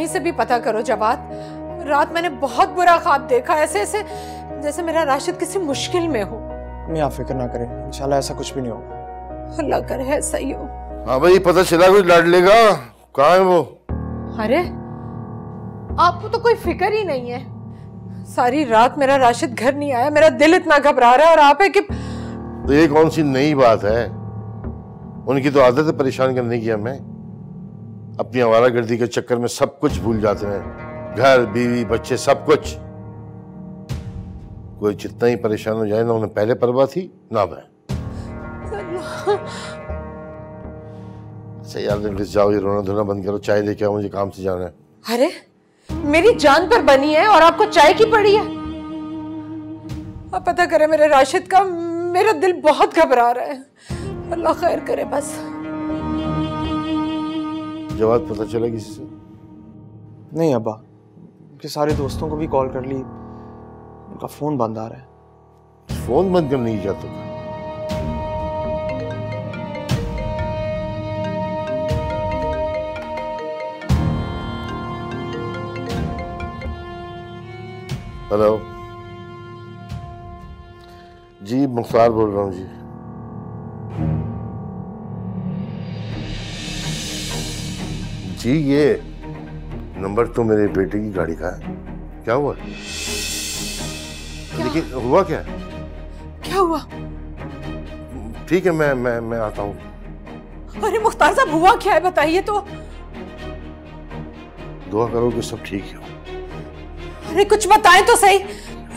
से भी पता करो जवाद। रात मैंने बहुत बुरा ख्वाब देखा, ऐसे ऐसे जैसे मेरा राशिद किसी मुश्किल में हो। मैं आप फिक्र ना करें, इंशाल्लाह ऐसा कुछ भी नहीं होगा। अल्लाह करे ऐसा ही हो। हाँ भाई, पता चला कुछ लाडले का? कहाँ है वो? अरे आपको तो कोई फिक्र ही नहीं है। सारी रात मेरा राशिद घर नहीं आया, मेरा दिल इतना घबरा रहा है, और आप है कि तो ये कौन सी नई बात है? उनकी तो आदत है परेशान करने की हमें। अपनी आवारागर्दी के चक्कर में सब कुछ भूल जाते हैं, घर, बीवी, बच्चे, सब कुछ। कोई जितना ही परेशान हो जाए ना, उन्हें पहले परवाह थी ना मैं। सही यार, प्लीज जाओ, ये रोना धोना बंद करो, चाय लेके आओ, मुझे काम से जाना है। अरे मेरी जान पर बनी है और आपको चाय की पड़ी है? अब पता करे मेरे राशिद का, मेरा दिल बहुत घबरा रहा है। अल्लाह खैर करे बस। जवाब पता चला किसी से? नहीं अब्बा, उनके सारे दोस्तों को भी कॉल कर ली, उनका फोन बंद आ रहा है। फोन बंद करने की क्या तुम? हेलो जी, मुख्तार बोल रहा हूँ जी। जी ये नंबर तो मेरे बेटे की गाड़ी का है। क्या हुआ? लेकिन हुआ क्या? क्या हुआ? ठीक है, मैं आता हूँ। अरे मुख्तार साहब, हुआ क्या है बताइए तो। दुआ करो कि सब ठीक हो। अरे कुछ बताएं तो सही।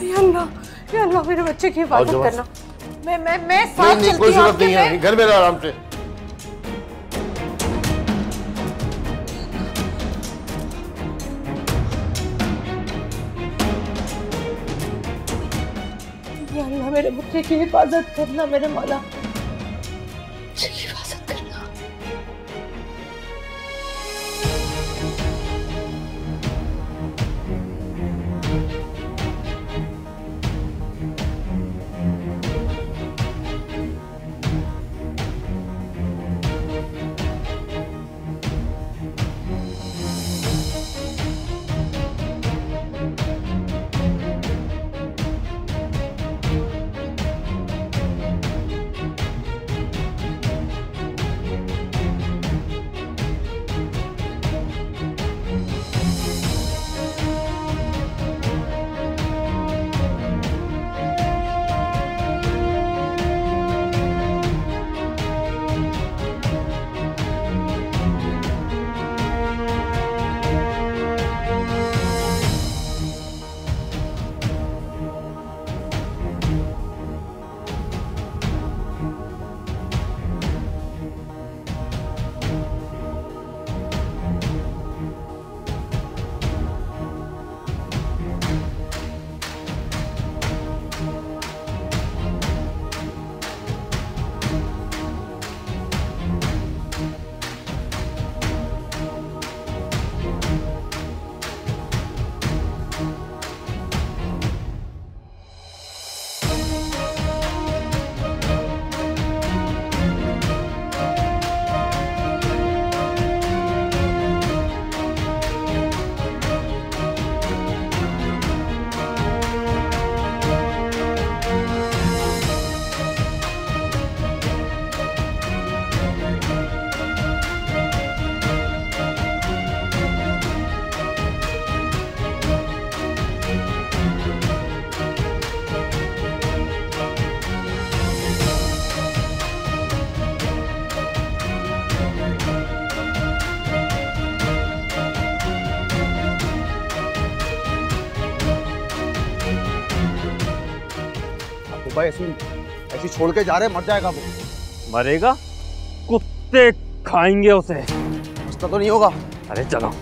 या अल्लाह मेरे बच्चे की हिफाजत करना। मैं साथ चलती हूँ। कोई जरूरत नहीं है, घर में रहो आराम से। या अल्लाह मेरे बच्चे की हिफाजत करना, मेरे मौला बच्चे की हिफाजत करना। भाई ऐसी छोड़ के जा रहे, मर जाएगा वो। मरेगा? कुत्ते खाएंगे उसे। उसका तो नहीं होगा। अरे चलो।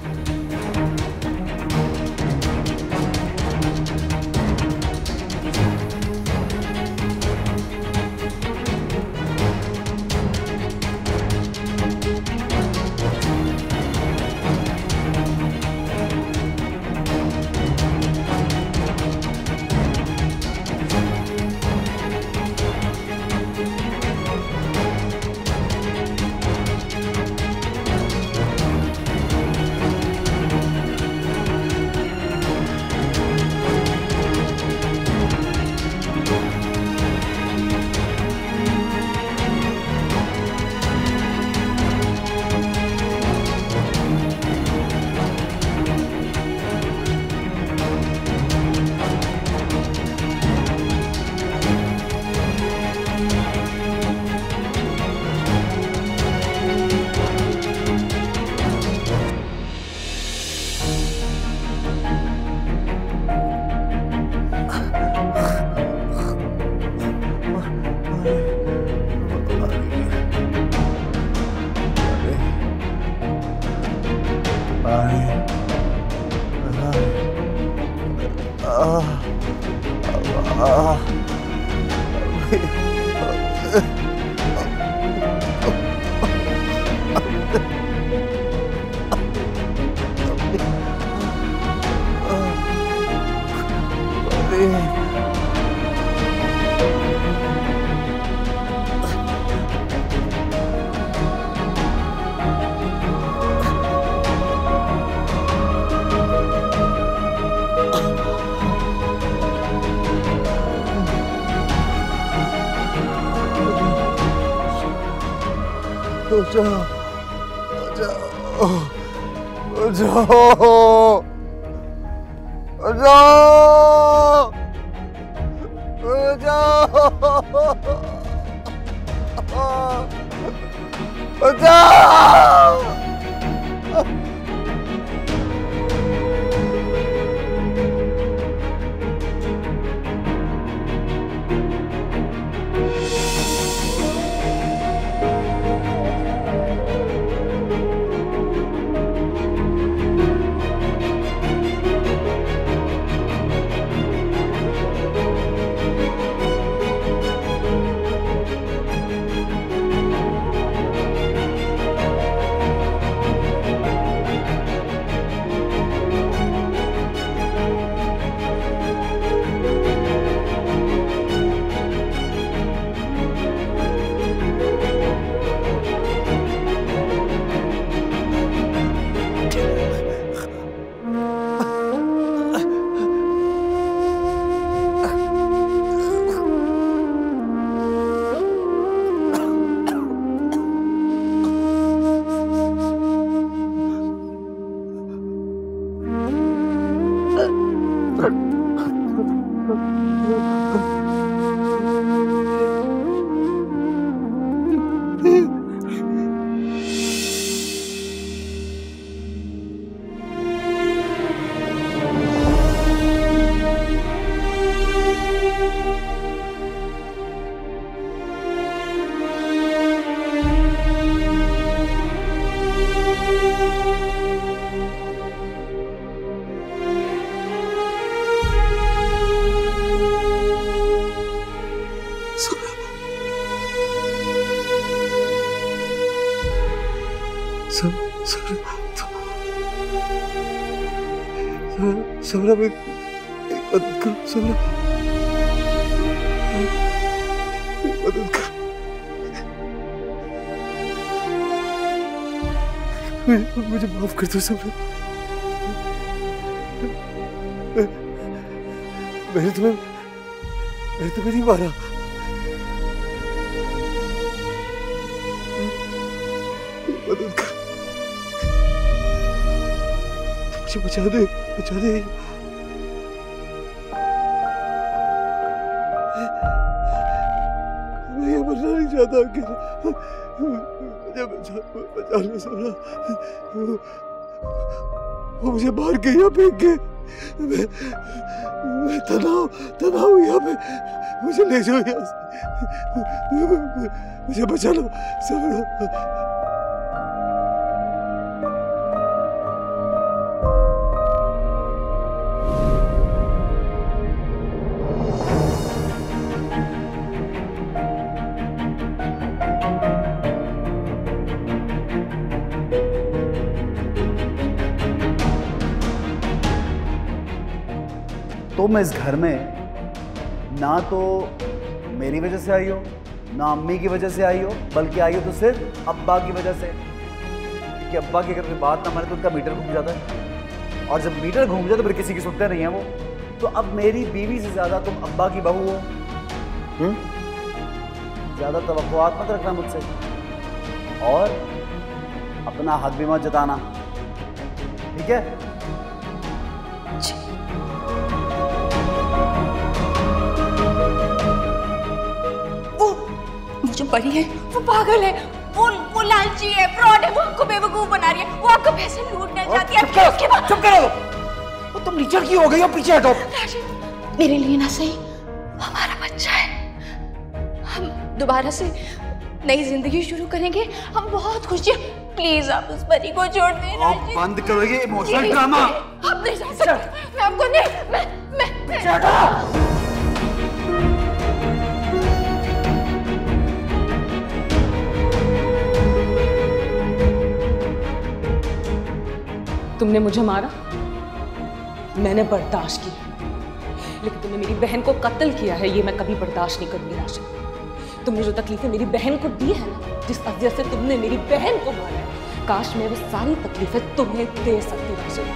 समरा मदद करो, समरा मदद करो, मुझे माफ कर दो समरा। मैंने तुम्हें नहीं मारा। मदद कर, मुझे बचा दे, बचा दे। मैं ये मरना नहीं चाहता अकेला, मुझे बचा लो समरा। वो मुझे मार के यहाँ फेंक के, मैं तनाव यहाँ पे, मुझे ले जाओ यहाँ से, मुझे बचा लो समरा। तुम इस घर में ना तो मेरी वजह से आई हो, ना अम्मी की वजह से आई हो, बल्कि आई हो तो सिर्फ अब्बा की वजह से। क्योंकि अब्बा की अगर कोई बात ना माने तो उनका मीटर घूम जाता है, और जब मीटर घूम जाए तो फिर किसी की सुनते नहीं है वो। तो अब मेरी बीवी से ज्यादा तुम अब्बा की बहू हो। ज्यादा तवक्कुआत मत रखना मुझसे, और अपना हक भी मत जताना, ठीक है? जो परी है वो पागल है, वो लालची है, फ्रॉड है, वो आपको बेवकूफ बना रही है, वो आपका पैसे लूटना चाहती है। उसके बाद चुप करो, वो तुम नीचे क्यों हो गई हो? पीछे हटो। राशिद, मेरे लिए ना सही, हमारा बच्चा है, हम दोबारा से नई जिंदगी शुरू करेंगे, हम बहुत खुश हैं। प्लीज आप उस परी को छोड़ दें राशिद। बंद करो ये इमोशनल ड्रामा। आप नहीं जा सकते, मैं आपको नहीं, मैं तुमने मुझे मारा, मैंने बर्दाश्त की, लेकिन तुमने मेरी बहन को कत्ल किया है, ये मैं कभी बर्दाश्त नहीं करूंगी राशिद। तुमने जो तकलीफें मेरी बहन को दी है ना, जिस अजियत से तुमने मेरी बहन को मारा है, काश मैं वो सारी तकलीफें तुम्हें दे सकती राशिद।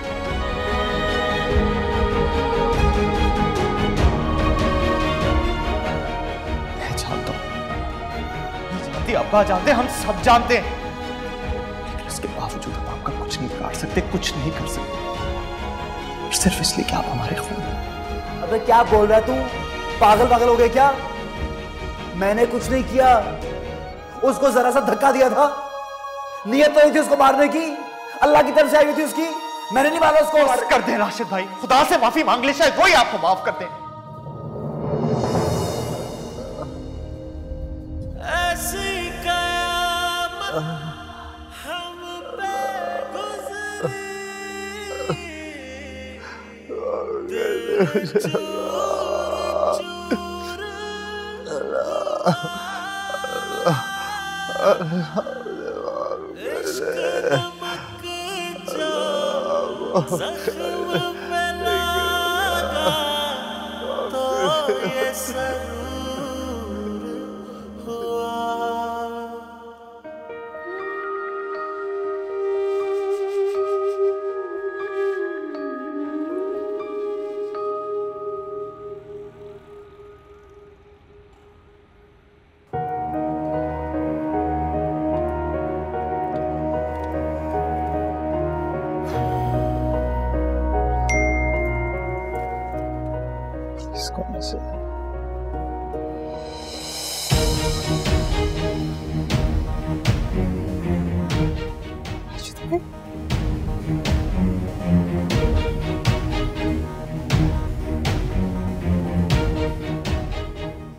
मैं जानता हूं, अब्बा जानते, हम सब जानते हैं, लेकिन इसके बावजूद हम आपका कुछ नहीं काट सकते, कुछ नहीं कर सकते, सिर्फ इसलिए कि आप हमारे खून। अबे क्या बोल रहा है तू? पागल पागल हो गए क्या? मैंने कुछ नहीं किया, उसको जरा सा धक्का दिया था, नियत तो नहीं थी उसको मारने की, अल्लाह की तरफ से आई हुई थी उसकी, मैंने नहीं मारा उसको। माफ कर दे राशिद भाई, खुदा से माफी मांग ले, शायद वही आपको माफ कर दे। ऐसी कयामत हम पे गुजरी, दिल चूर चूर जख्म पे लगा तो ये सरूर हुआ। कौन से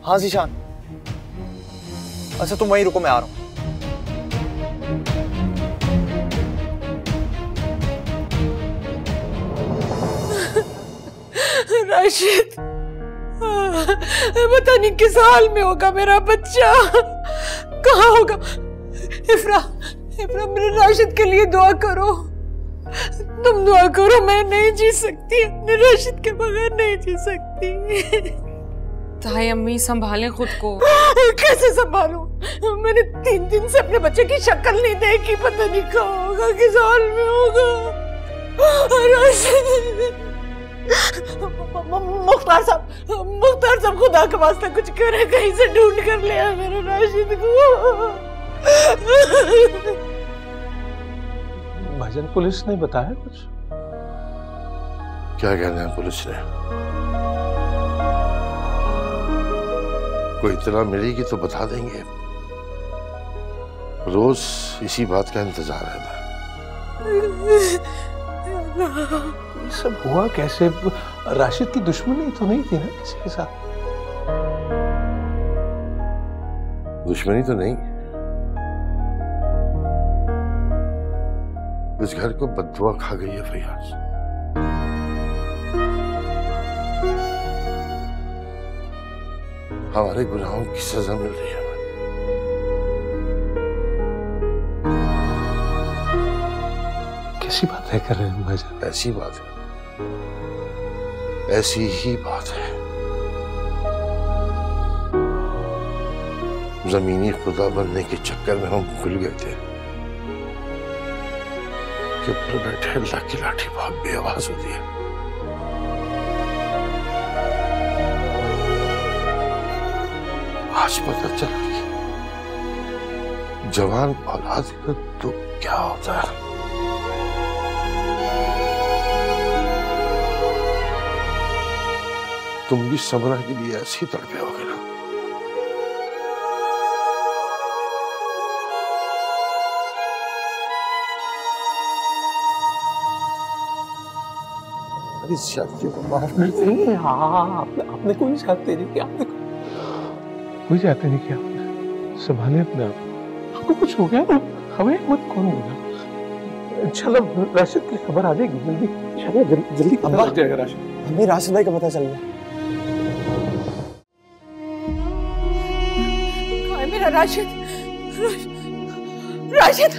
हाँ ज़ीशान, अच्छा तुम वहीं रुको, मैं आ रहा हूं। राशिद, पता नहीं किस हाल में होगा मेरा बच्चा, कहाँ होगा। इफ्रा, इफ्रा मेरे राशिद के लिए दुआ करो, तुम दुआ करो, मैं नहीं जी सकती, अपने राशिद के बगैर नहीं जी सकती। ताई अम्मी संभालें खुद को। कैसे संभालूं? मैंने 3 दिन से अपने बच्चे की शक्ल नहीं देखी, पता नहीं कहाँ होगा, किस हाल में होगा। मुख्तार साहब खुदा के वास्ते कुछ करे, कहीं से ढूंढ कर ले आए मेरे राशिद को। भाईजान, पुलिस ने बताया कुछ? क्या कहना है पुलिस ने? कोई इत्तला मिलेगी तो बता देंगे, रोज इसी बात का इंतजार रहता है। ये सब हुआ कैसे? राशिद की दुश्मनी तो नहीं थी ना किसी के साथ? दुश्मनी तो नहीं, इस घर को बददुआ खा गई है फैयाज। हमारे गुनाहों की सजा मिल रही है। कैसी बातें कर रहे हैं भाईजान? ऐसी बात है, ऐसी ही बात है। जमीनी खुदा बनने के चक्कर में हम भूल गए थे कि ऊपर बैठे अल्लाह की लाठी बहुत बेआवाज होती है। आज पता चला कि जवान औलाद का दुख क्या होता है। तुम भी समरा के लिए ऐसी तड़पे होगे ना? अरे ज्यादतियों को माफ करते हैं। हाँ, आपने कोई ज्यादती नहीं किया, आपने कोई ज्यादती नहीं किया। संभाले अपने आप, आपको कुछ हो गया ना, हमें मत कौन होगा। इंशाल्लाह राशिद की खबर आ जाएगी जल्दी, इंशाल्लाह जल्दी पता लग जाएगा राशिद। हमें राशिद भाई का पता चल गया। मेरा राशिद, राशिद,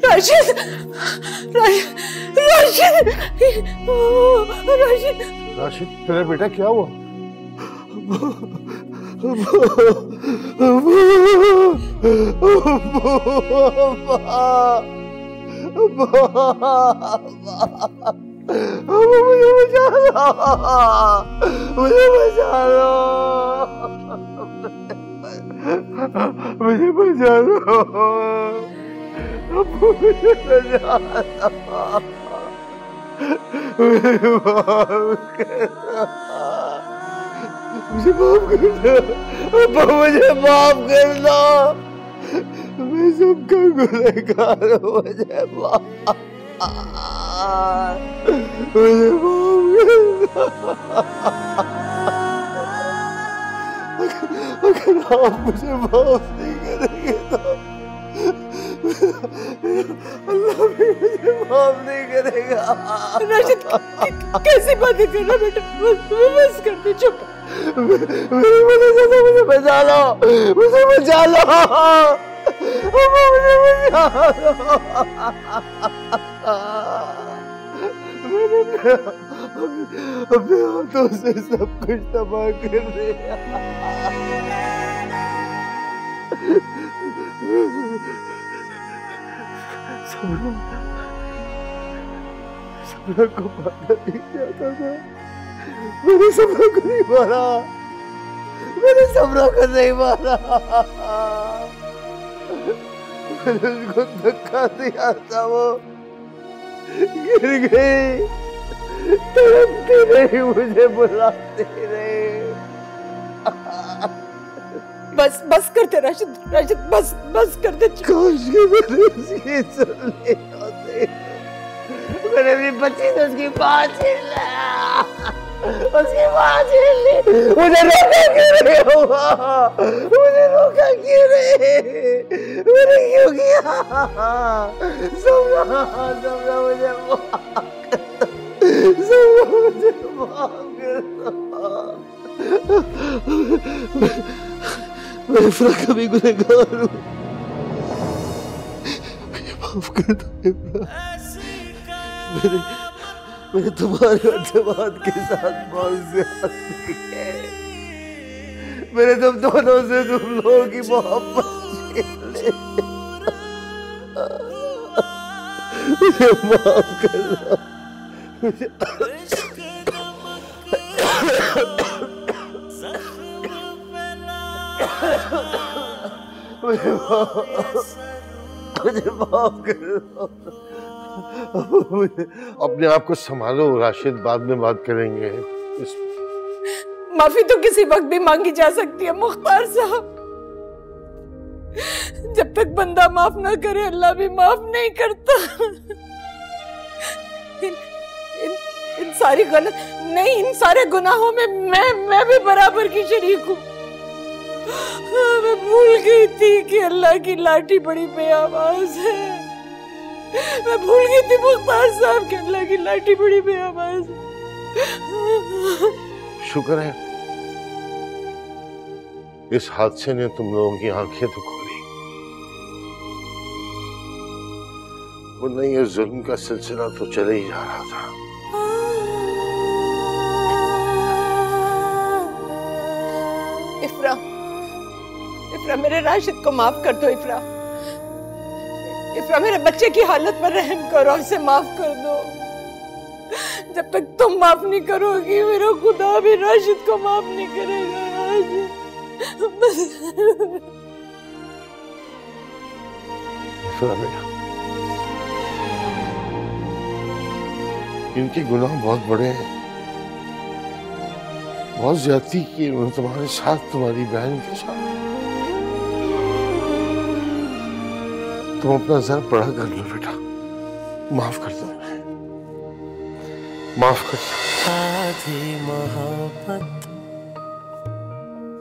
राशिद, राशिद, राशिद, राशिद तेरा बेटा क्या हुआ? मुझे बचा लो, मुझे बचा लो, मुझे बचा लो, मुझे बचा लो, मुझे माफ कर दो, मुझे माफ कर दो, मैं सबका गुनहगार हूँ, मुझे माफ कर दो। अगर आप मुझे माफ नहीं करेंगे तो अल्लाह भी मुझे माफ नहीं करेगा। राशिद, कैसी बातें कर रहा बेटा? बस कर दे, चुप। मुझे बचा लो, मुझे बचा लो, मुझे बचा लो। अपने हाथों से सब कुछ तबाह कर दिया। सबरा को मारना नहीं चाहता था, मैंने सबरा को नहीं मारा, मैंने सबरा को नहीं मारा, मैंने उसको धक्का दिया था, वो गिर गई, तड़पती रही, मुझे बुलाती रही। बस करते राशिद, राशिद बस करते। काश कि मैंने उसकी सुन ली होती, मैंने अपनी बच्ची से उसकी बात छीन लिया, उसकी बात छीन ली। मुझे रोका क्यों नहीं हुआ? मुझे रोका क्यों नहीं? मैंने क्यों किया? सबरा मुझे माफ कर दो, सबरा मुझे माफ कर दो। मैं इफ्रा का भी गुनहगार हूँ, मुझे माफ कर दो इफ्रा। मैंने तुम्हारे अजवाद के साथ बहुत ज्यादती की है, मैंने तुम दोनों से तुम लोगों की मोहब्बत छीन ली, मुझे माफ कर दो, मुझे माफ कर दो। अपने आप को संभालो राशिद, बाद में बात करेंगे। माफी तो किसी वक्त भी मांगी जा सकती है मुख्तार साहब, जब तक बंदा माफ ना करे अल्लाह भी माफ नहीं करता। इन सारी गलत नहीं, इन सारे गुनाहों में मैं भी बराबर की शरीक हूँ। मैं भूल गई थी कि अल्लाह की लाठी बड़ी बेआवाज है, मैं भूल गई थी मुख्तार साहब कि अल्लाह की लाठी बड़ी बेआवाज है। शुक्र है इस हादसे ने तुम लोगों की आंखें तो खोली, वरना ये जुल्म का सिलसिला तो चले ही जा रहा था। इफ्रा, मेरे राशिद को माफ कर दो। इफ्रा, मेरे बच्चे की हालत पर रहम करो, उसे माफ कर दो। जब तक तुम माफ नहीं करोगी मेरा खुदा भी राशिद को माफ नहीं करेगा। बेटा, इनके गुनाह बहुत बड़े हैं, बहुत ज्यादती की उन्होंने तुम्हारे साथ, तुम्हारी बहन के साथ। तुम अपना जर बड़ा कर लो बेटा, माफ कर दो, माफ कर दो। आधी मोहब्बत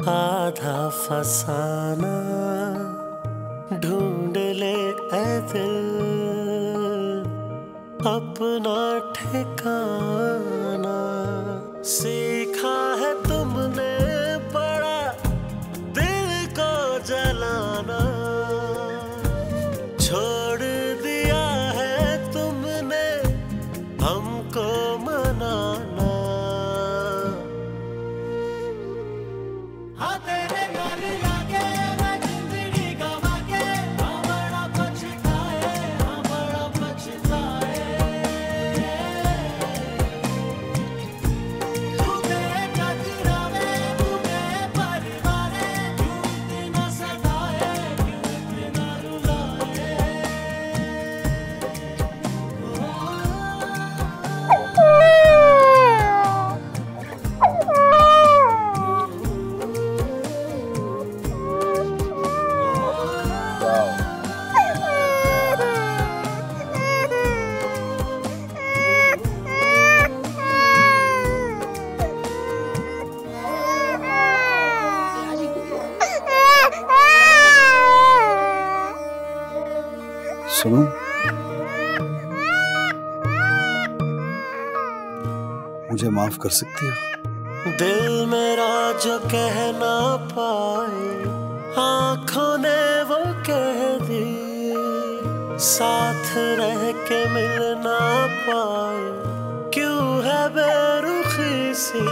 आधा फसाना, ढूंढ ले ऐ दिल अपना ठिकाना। सीखा है तुमने बड़ा दिल को जलाना, छोड़ दिया सुनो, मुझे माफ कर सकती हो? दिल मेरा जो कह ना पाए आंखों ने वो कह दी, साथ रह के मिल ना पाए क्यों है बेरुखी सी,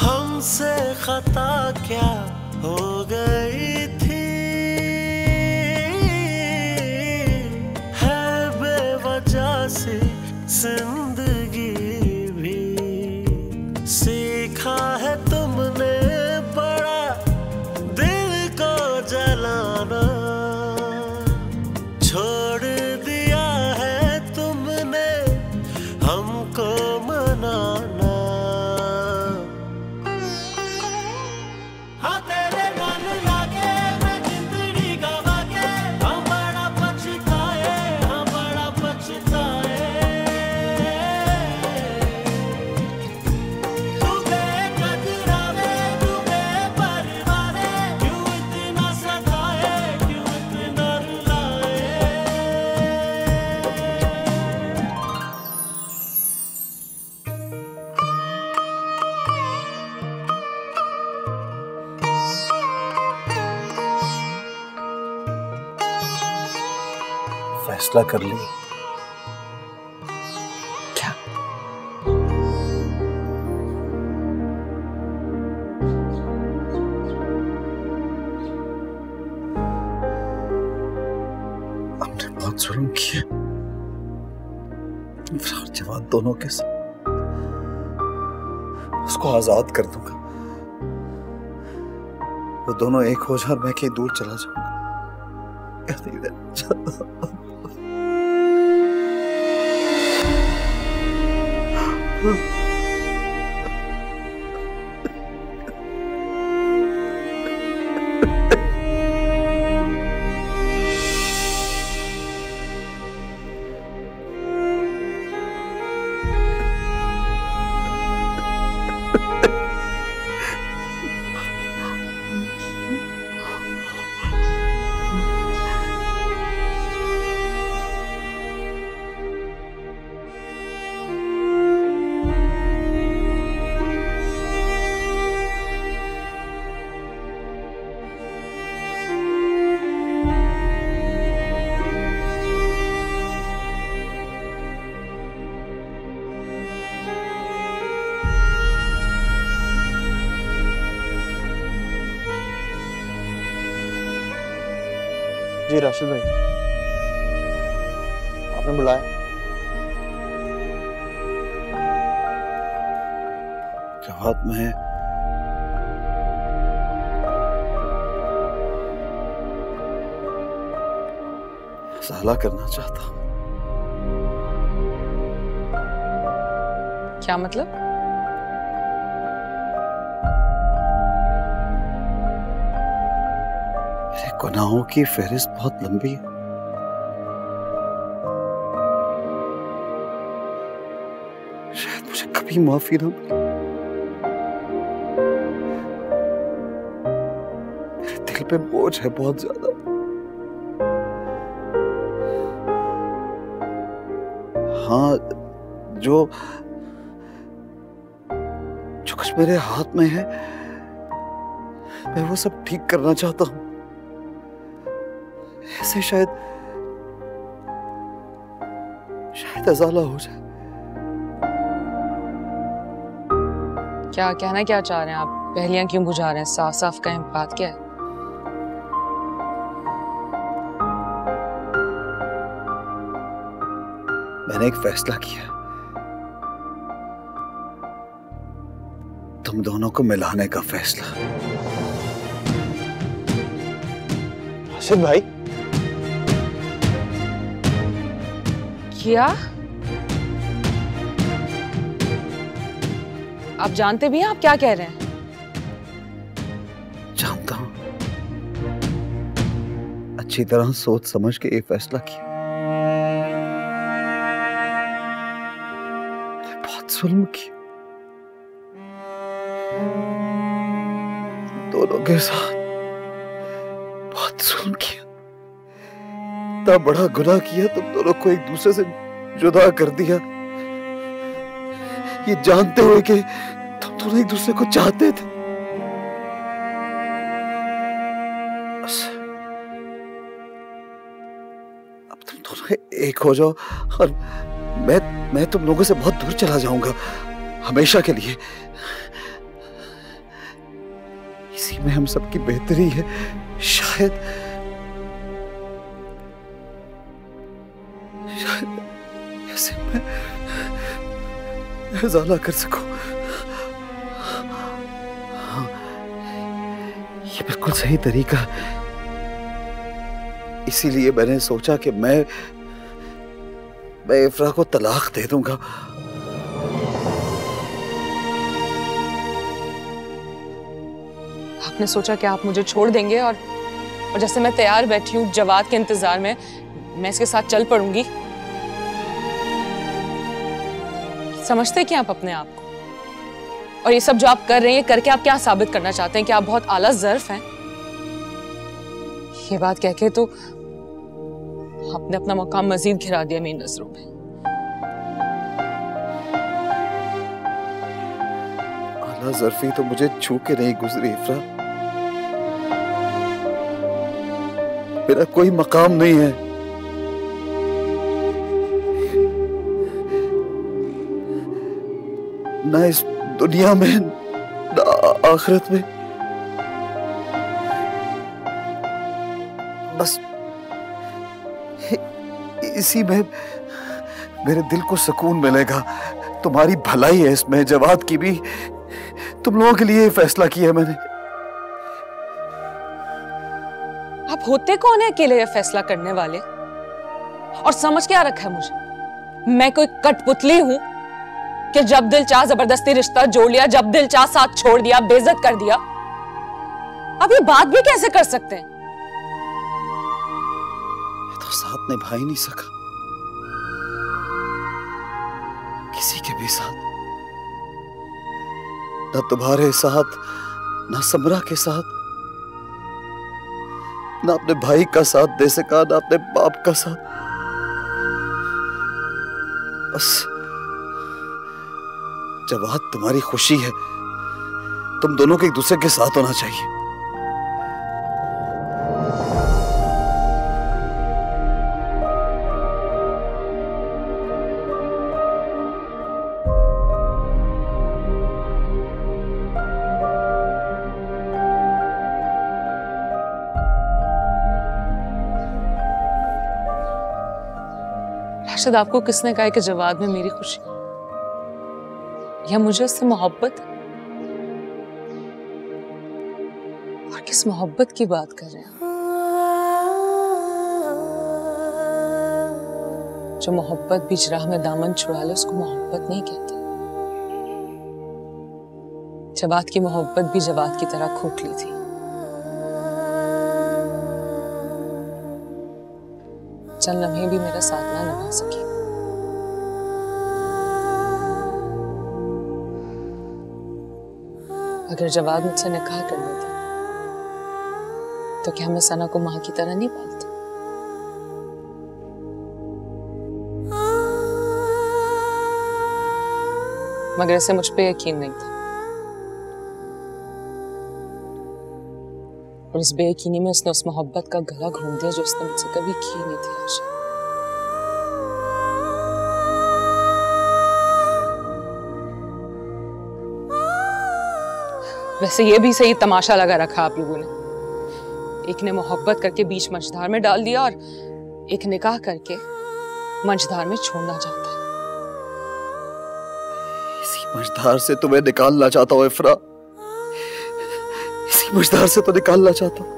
हमसे खता क्या हो गई थी, है बेवजह से जिंदगी भी, सीखा है तुमने बड़ा दिल को जलाना, छोड़ दिया है तुमने हमको मनाना, हाँ तेरे नाल लागे मैं जिंदगी गवा के, हम बड़ा पछताए, हम बड़ा पछताए, तू बेकदरावे तू बेपरवाहे, क्यों इतना सताए, क्यों इतना रुलाए। फैसला कर ली? क्या? हमने बहुत जुल्म किया इफ्रा और जवाद दोनों के साथ, उसको आजाद कर दूंगा, वो दोनों एक हो जाए, मैं कहीं दूर चला जाऊंगा। कहीं रहना चाहता हूं। जी राशिद भाई, आपने बुलाया? जवाद मैं साला करना चाहता हूं। क्या मतलब? मेरे गुनाहों की फहरिस्त बहुत लंबी है। शायद मुझे कभी माफी ना मिले। मेरे दिल पे बोझ है बहुत ज्यादा। हाँ, जो कुछ मेरे हाथ में है, मैं वो सब ठीक करना चाहता हूं। ऐसे शायद अज़ाला हो जाए। क्या कहना क्या चाह रहे हैं आप? पहलियां क्यों बुझा रहे हैं? साफ साफ कहें, बात क्या है? मैंने एक फैसला किया, तुम दोनों को मिलाने का फैसला। राशिद भाई, क्या आप जानते भी हैं आप क्या कह रहे हैं? जानता हूं, अच्छी तरह सोच समझ के ये फैसला किया। बहुत जुल्म किया दोनों के साथ, बहुत जुल्म किया। इतना बड़ा गुनाह किया, तुम दोनों को एक दूसरे से जुदा कर दिया, ये जानते हुए कि तुम दोनों एक दूसरे को चाहते थे। अब तुम दोनों एक हो जाओ और मैं तुम लोगों से बहुत दूर चला जाऊंगा, हमेशा के लिए। इसी में हम सबकी बेहतरी है। शायद ऐसे मैं इजाला कर सकूं। हाँ, ये बिल्कुल सही तरीका है। इसीलिए मैंने सोचा कि मैं इफ्रा को तलाक दे दूंगा। आपने सोचा कि आप मुझे छोड़ देंगे और जैसे मैं तैयार बैठी हूँ जवाद के इंतजार में, मैं इसके साथ चल पड़ूंगी। समझते क्या आप अपने आप को? और ये सब जो आप कर रहे हैं, करके आप क्या साबित करना चाहते हैं कि आप बहुत आला ज़र्फ हैं? ये बात कह के तो आपने अपना मकाम मजीद गिरा दिया मेरी नजरों में। आला ज़र्फी तो मुझे छू के नहीं गुजरी इफ्रा। मेरा कोई मकाम नहीं है। ना इस दुनिया में ना आखिरत में। बस इसी में मेरे दिल को सुकून मिलेगा। तुम्हारी भलाई है इसमें, जवाद की भी। तुम लोगों के लिए फैसला किया मैंने। आप होते कौन है अकेले ये फैसला करने वाले? और समझ क्या रखा है मुझे? मैं कोई कठपुतली हूं कि जब दिल चाह जबरदस्ती रिश्ता जोड़ लिया, जब दिल चाह साथ छोड़ दिया, बेइज्जत कर दिया? आप ये बात भी कैसे कर सकते हैं? तो साथ निभा ही नहीं सका किसी के भी साथ। ना तुम्हारे साथ, ना समरा के साथ, ना अपने भाई का साथ दे सका, ना अपने बाप का साथ। बस जवाद तुम्हारी खुशी है, तुम दोनों को एक दूसरे के साथ होना चाहिए। राशिद, आपको किसने कहा कि जवाद में मेरी खुशी या मुझे उससे मोहब्बत? और किस मोहब्बत की बात कर रहे हैं? जो मोहब्बत बीच राह में दामन छुड़ा ले उसको मोहब्बत नहीं कहते। जवाद की मोहब्बत भी जवाद की तरह खोखली थी। चंद लम्हे भी मेरा साथ ना निभा सकी। अगर जवाद मुझसे निकाह कर लेता तो क्या मैं सना को मां की तरह नहीं पालती? मगर इसे मुझ पे यकीन नहीं था और इस बेयकीनी में उसने उस मोहब्बत का गला घूम दिया जो उसने मुझसे कभी की नहीं थी। राशिद, वैसे ये भी सही तमाशा लगा रखा आप लोगों ने। एक ने मोहब्बत करके बीच मंझधार में डाल दिया और एक निकाह करके मंझधार में छोड़ना चाहता है। इसी मंझधार से तुम्हें निकालना चाहता हूँ इफ्रा, इसी मंझधार से तो निकालना चाहता हूँ।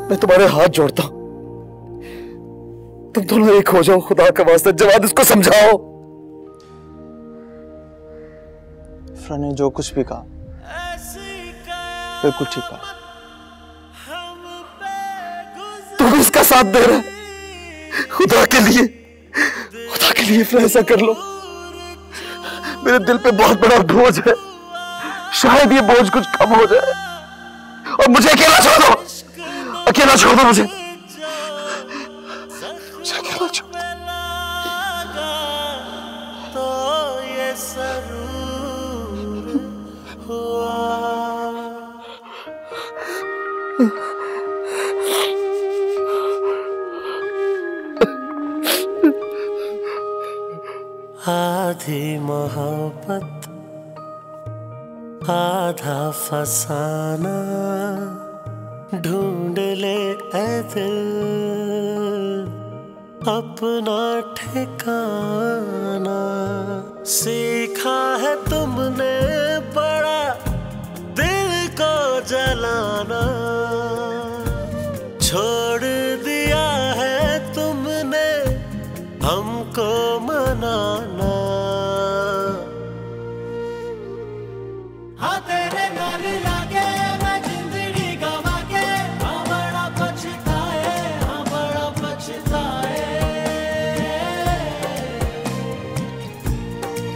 मैं तुम्हारे हाथ जोड़ता हूँ, तुम दोनों एक हो जाओ। खुदा का वास्ता जवाद इसको समझाओ। इफ्रा ने जो कुछ भी कहा बिल्कुल ठीक कहा। तुम इसका साथ दे रहे, खुदा के लिए इफ्रा ऐसा कर लो। मेरे दिल पे बहुत बड़ा बोझ है, शायद ये बोझ कुछ कम हो जाए और मुझे अकेला छोड़ दो मुझे। आधी मोहब्बत आधा फसाना, ढूंढ ले ऐ दिल अपना ठिकाना। सीखा है तुमने बड़ा दिल को जलाना, छोड़ दिया है तुमने हमको मनाना। हाँ तेरे नाल लागे मैं जिंदड़ी गवा के, हाँ बड़ा पछताए, हाँ बड़ा पछताए।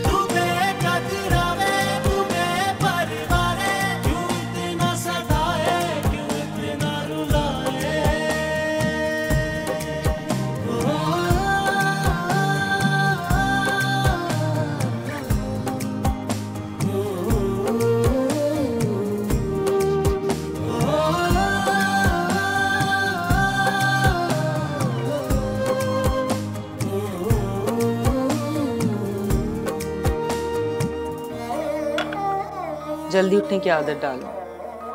तू मेरे कदरावे, तू मेरे परिवारे, क्यों इतना सताए, क्यों इतना रुलाए। जल्दी उठने की आदत डालो,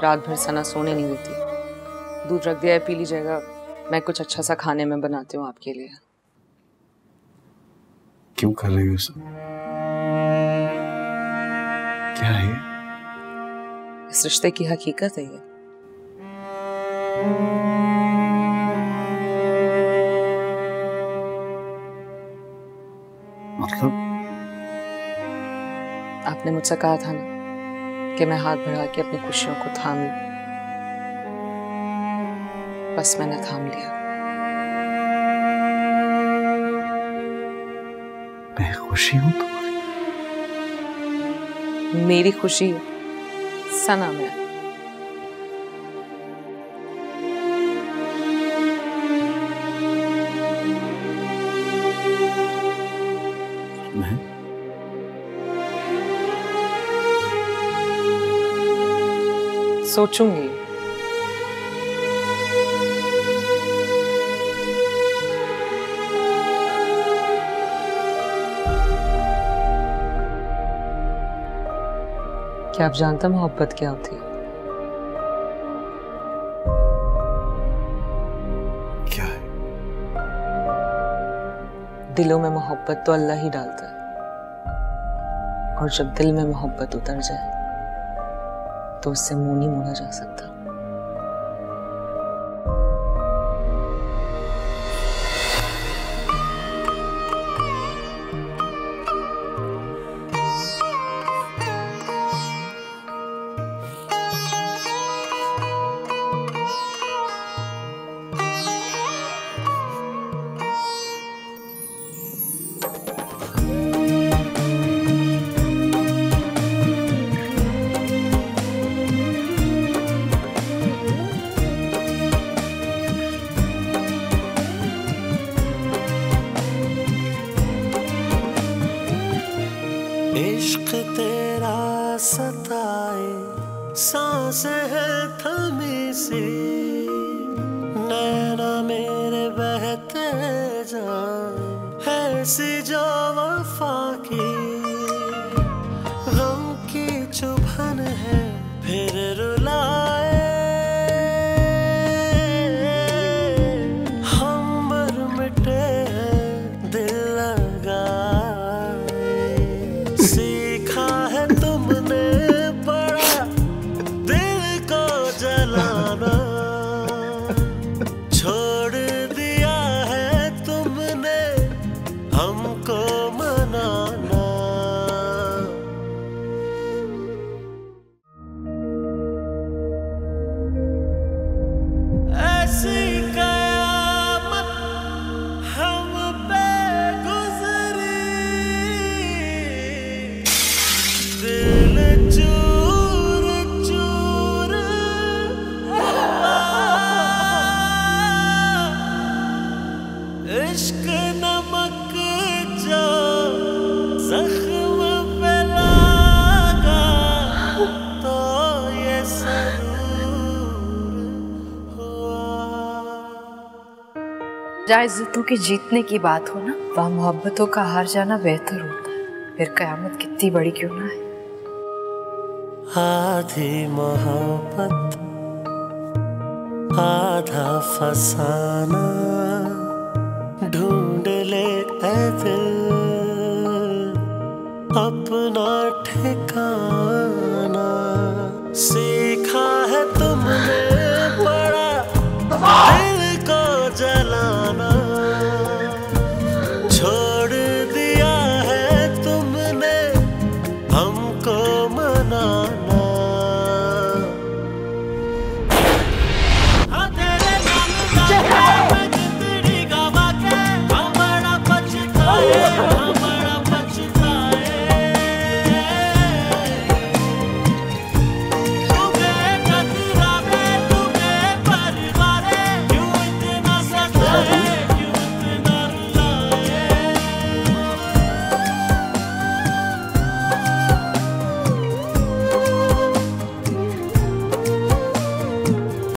रात भर सना सोने नहीं देती। दूध रख दिया है, पी लीजिएगा। मैं कुछ अच्छा सा खाने में बनाती हूँ आपके लिए। क्यों कर रही हो सब? क्या है? इस रिश्ते की हकीकत है ये। मतलब? आपने मुझसे कहा था ना कि मैं हाथ बढ़ा के अपनी खुशियों को थाम लूं। बस मैंने थाम लिया। मैं खुशी हूं तुम्हारी। मेरी खुशी सना में। मैं? सोचूंगी। क्या आप जानते मोहब्बत क्या होती है? क्या है? दिलों में मोहब्बत तो अल्लाह ही डालता है, और जब दिल में मोहब्बत उतर जाए तो उससे मुंह नहीं मोड़ा जा सकता। इश्क तेरा सताए, सांस है थमी सी, नैना मेरे बहते जाए, ऐसी जो वफा की, गम की चुभन है फिर रुलाए। हम मर मिटे हैं दिल लगाए, सीखा है तुमने बड़ा दिल को जलाना, छोड़ दिया है तुमने हमको मनाना। ऐसी कयामत हम पे गुजरी, दिल चूर चूर हुआ, इश्क नमक जो जख्म पे लगा तो ये जरूर हुआ। जहाँ इज्जतों के जीतने की बात हो ना, वहाँ मोहब्बतों का हार जाना बेहतर होता है। फिर कयामत कितनी बड़ी क्यों ना है। आधी मोहब्बत आधा फसाना, ढूंढ ले ऐ दिल अपना ठिकाना। सीखा है तुमने बड़ा दिल को जलाना, छोड़ दिया है तुमने हमको मना।